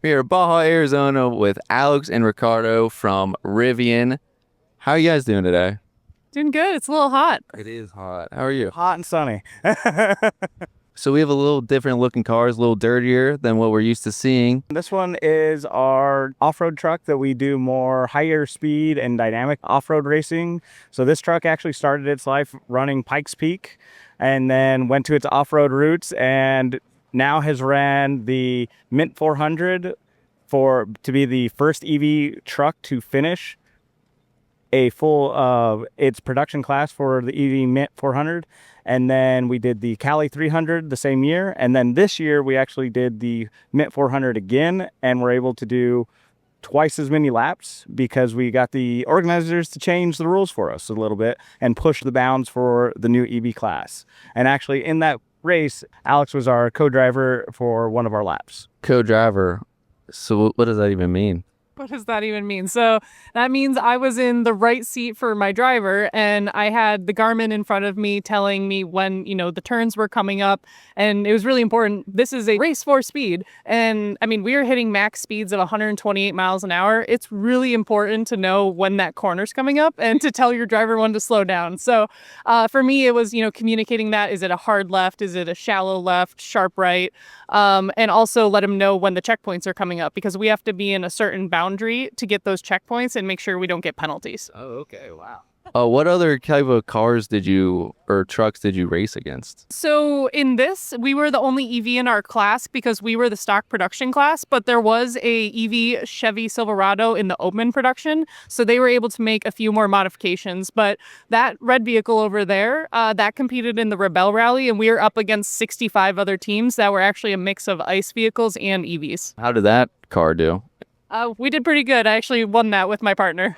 We are Baja, Arizona with Alex and Ricardo from Rivian. How are you guys doing today? Doing good. It's a little hot. It is hot. How are you? Hot and sunny. So we have a little different looking cars, a little dirtier than what we're used to seeing. This one is our off-road truck that we do more higher speed and dynamic off-road racing. So this truck actually started its life running Pike's Peak and then went to its off-road roots and now has ran the Mint 400 to be the first EV truck to finish a full its production class for the EV Mint 400. And then we did the Cali 300 the same year. And then this year we actually did the Mint 400 again, and we're able to do twice as many laps because we got the organizers to change the rules for us a little bit and push the bounds for the new EV class. And actually in that race, Alex was our co-driver for one of our laps. Co-driver. So what does that even mean? What does that even mean? So that means I was in the right seat for my driver, and I had the Garmin in front of me telling me when, the turns were coming up. And it was really important. This is a race for speed. And I mean, we were hitting max speeds of 128 miles an hour. It's really important to know when that corner's coming up and to tell your driver when to slow down. So for me, it was, communicating that. Is it a hard left? Is it a shallow left, sharp right? And also let them know when the checkpoints are coming up, because we have to be in a certain boundary to get those checkpoints and make sure we don't get penalties. Oh, okay. Wow. What other type of cars or trucks did you race against? So in this, we were the only EV in our class because we were the stock production class, but there was a EV Chevy Silverado in the open production. So they were able to make a few more modifications. But that red vehicle over there, that competed in the Rebelle Rally, and we were up against 65 other teams that were actually a mix of ICE vehicles and EVs. How did that car do? We did pretty good. I actually won that with my partner.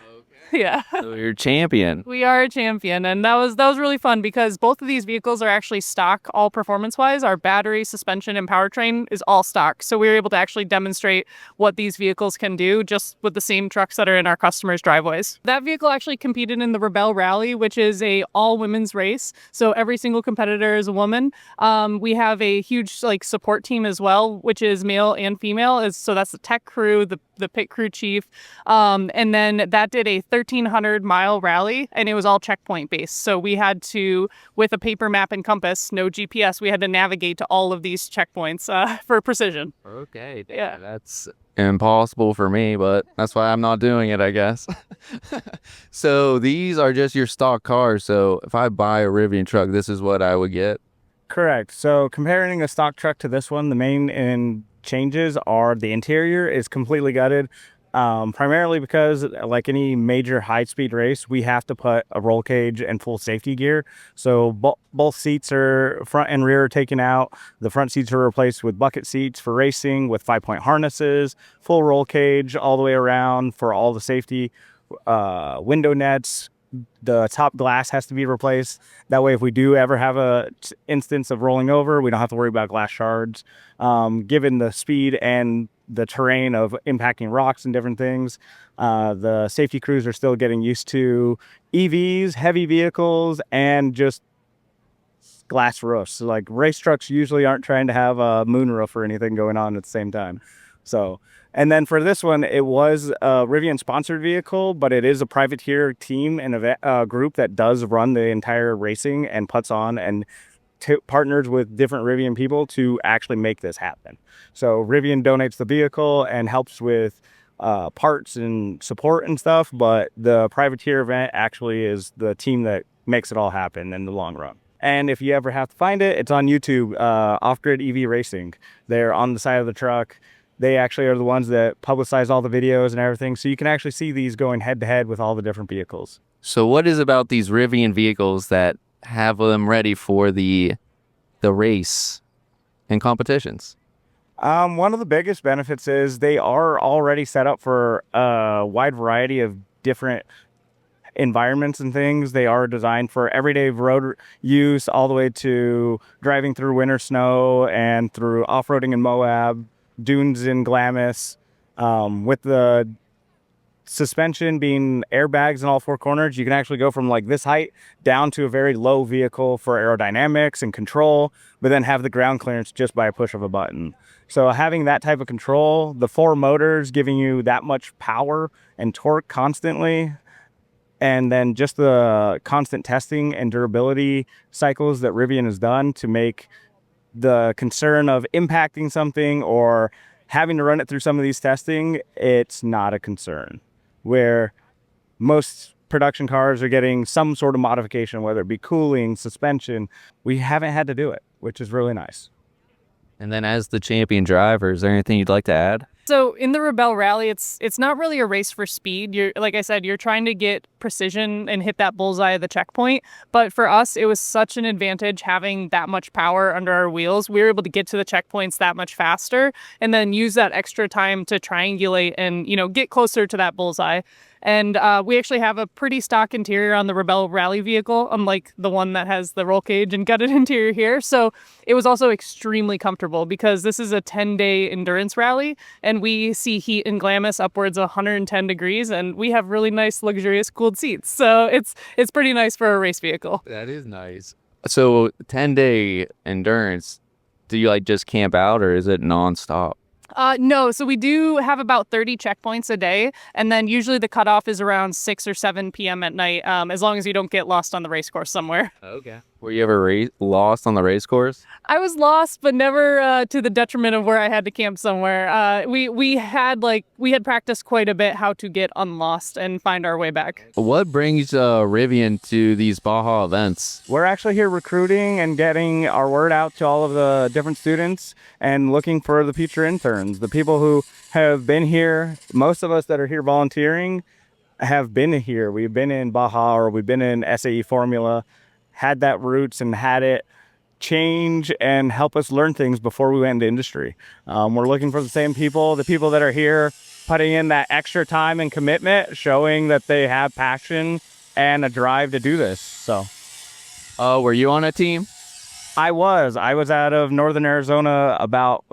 Yeah. So you're champion. We are a champion, and that was really fun because both of these vehicles are actually stock, all performance-wise. Our battery, suspension, and powertrain is all stock. So we were able to actually demonstrate what these vehicles can do just with the same trucks that are in our customers' driveways. That vehicle actually competed in the Rebelle Rally, which is a all-women's race. So every single competitor is a woman. We have a huge support team as well, which is male and female. So that's the tech crew, the pit crew chief, and then that did a 1,300-mile rally, and it was all checkpoint based. So we had to, with a paper map and compass, no GPS, we had to navigate to all of these checkpoints for precision. Okay. Yeah. That's impossible for me, but that's why I'm not doing it, I guess. So these are just your stock cars. So if I buy a Rivian truck, this is what I would get. Correct. So comparing a stock truck to this one, the main changes are the interior is completely gutted. Primarily because, like any major high-speed race, we have to put a roll cage and full safety gear. So both seats are front and rear are taken out. The front seats are replaced with bucket seats for racing with 5-point harnesses, full roll cage all the way around for all the safety, window nets. The top glass has to be replaced. That way, if we do ever have a instance of rolling over, we don't have to worry about glass shards. Given the speed and the terrain of impacting rocks and different things, the safety crews are still getting used to EVs, heavy vehicles, and just glass roofs. So, race trucks usually aren't trying to have a moonroof or anything going on at the same time. So, and then for this one, it was a Rivian sponsored vehicle, but it is a privateer team and a group that does run the entire racing and puts on and partners with different Rivian people to actually make this happen. So Rivian donates the vehicle and helps with parts and support and stuff, but the privateer event actually is the team that makes it all happen in the long run. And if you ever have to find it, it's on YouTube, Off-Grid EV Racing. They're on the side of the truck. They actually are the ones that publicize all the videos and everything. So you can actually see these going head to head with all the different vehicles. So what is about these Rivian vehicles that have them ready for the race and competitions? One of the biggest benefits is they are already set up for a wide variety of different environments and things. They are designed for everyday road use all the way to driving through winter snow and through off-roading in Moab, dunes in Glamis, with the suspension being airbags in all four corners. You can actually go from this height down to a very low vehicle for aerodynamics and control, but then have the ground clearance just by a push of a button. So having that type of control, the 4 motors giving you that much power and torque constantly, and then just the constant testing and durability cycles that Rivian has done to make the concern of impacting something or having to run it through some of these testing, it's not a concern. Where most production cars are getting some sort of modification, whether it be cooling, suspension, we haven't had to do it, which is really nice. And then as the champion driver, is there anything you'd like to add? So in the Rebelle Rally, it's not really a race for speed. You're, like I said, you're trying to get precision and hit that bullseye of the checkpoint. But for us, it was such an advantage having that much power under our wheels. We were able to get to the checkpoints that much faster and then use that extra time to triangulate and, you know, get closer to that bullseye. And we actually have a pretty stock interior on the Rebelle Rally vehicle, unlike the one that has the roll cage and gutted interior here. So it was also extremely comfortable because this is a 10-day endurance rally, and we see heat in Glamis upwards of 110 degrees, and we have really nice, luxurious, cooled seats. So it's pretty nice for a race vehicle. That is nice. So 10-day endurance, do you like just camp out or is it nonstop? No, so we do have about 30 checkpoints a day, and then usually the cutoff is around 6 or 7 p.m. at night, as long as you don't get lost on the race course somewhere. Okay. Were you ever lost on the race course? I was lost, but never to the detriment of where I had to camp somewhere. We had practiced quite a bit how to get unlost and find our way back. What brings Rivian to these Baja events? We're actually here recruiting and getting our word out to all of the different students and looking for the future interns, the people who have been here. Most of us that are here volunteering have been here. We've been in Baja or we've been in SAE Formula, had that roots and had it change and help us learn things before we went into industry. We're looking for the same people, the people that are here putting in that extra time and commitment, showing that they have passion and a drive to do this. So Were you on a team? I was out of Northern Arizona about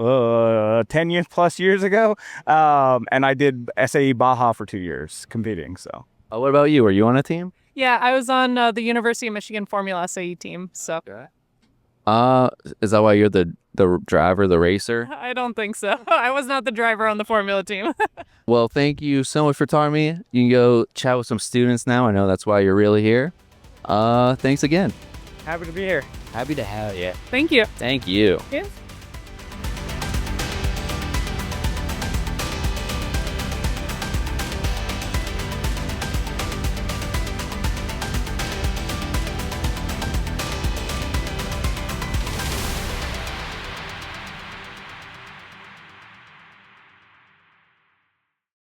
10 years plus years ago. And I did SAE Baja for 2 years competing. So What about you? Were you on a team? Yeah, I was on the University of Michigan Formula SAE team. So Is that why you're the driver, the racer? I don't think so. I was not the driver on the Formula team. Well, thank you so much for talking to me. You can go chat with some students now. I know that's why you're really here. Thanks again. happy to be here. Happy to have you. Thank you. Thank you. Yes.